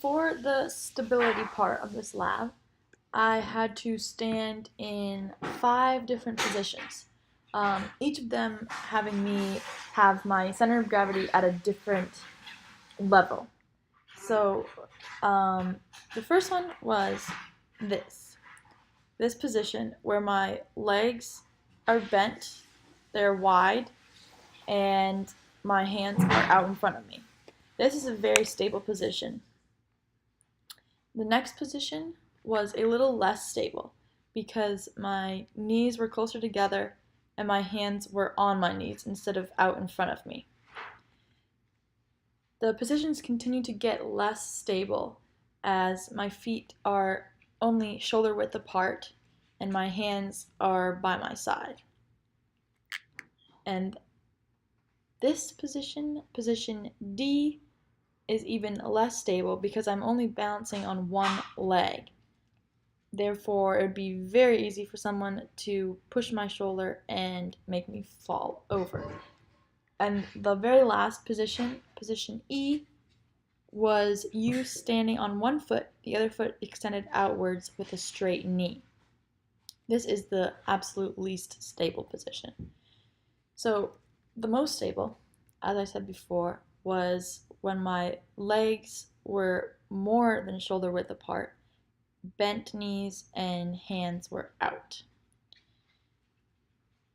for the stability part of this lab, I had to stand in 5 different positions. Each of them having me have my center of gravity at a different level. So the first one was this position where my legs are bent, they're wide, and my hands are out in front of me. This is a very stable position. The next position was a little less stable because my knees were closer together and my hands were on my knees instead of out in front of me. The positions continue to get less stable as my feet are only shoulder width apart and my hands are by my side. And this position, position D, is even less stable because I'm only balancing on one leg. Therefore, it would be very easy for someone to push my shoulder and make me fall over. And the very last position, position E, was you standing on one foot, the other foot extended outwards with a straight knee. This is the absolute least stable position. So the most stable, as I said before, was when my legs were more than shoulder width apart, bent knees, and hands were out.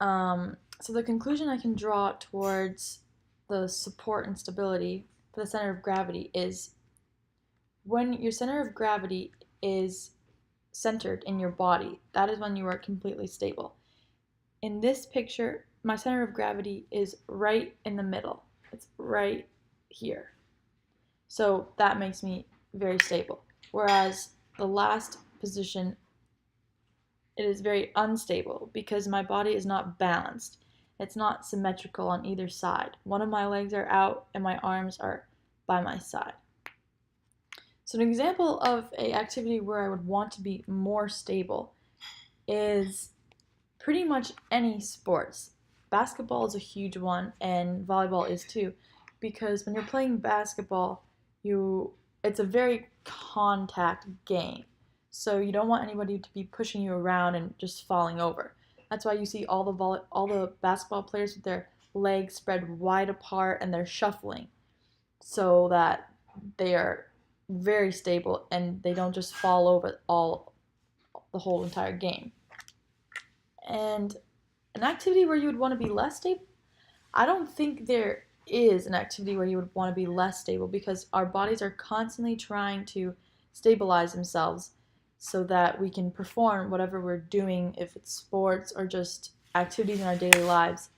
So the conclusion I can draw towards the support and stability for the center of gravity is when your center of gravity is centered in your body, that is when you are completely stable. In this picture, my center of gravity is right in the middle. It's right here. So that makes me very stable. Whereas the last position, it is very unstable because my body is not balanced. It's not symmetrical on either side. One of my legs are out and my arms are by my side. So an example of an activity where I would want to be more stable is pretty much any sports. Basketball is a huge one and volleyball is too, because when you're playing basketball, it's a very contact game. So you don't want anybody to be pushing you around and just falling over. That's why you see all the basketball players with their legs spread wide apart and they're shuffling so that they are very stable and they don't just fall over the whole entire game. And an activity where you would want to be less stable, I don't think there is an activity where you would want to be less stable because our bodies are constantly trying to stabilize themselves so that we can perform whatever we're doing, if it's sports or just activities in our daily lives,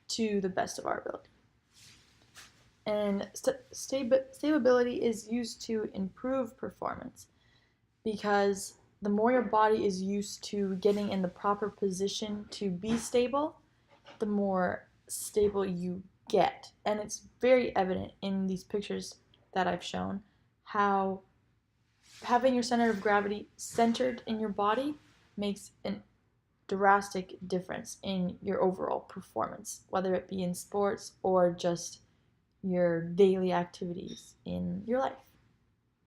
to the best of our ability. And stability is used to improve performance because the more your body is used to getting in the proper position to be stable, the more stable you get. And it's very evident in these pictures that I've shown how having your center of gravity centered in your body makes a drastic difference in your overall performance, whether it be in sports or just your daily activities in your life.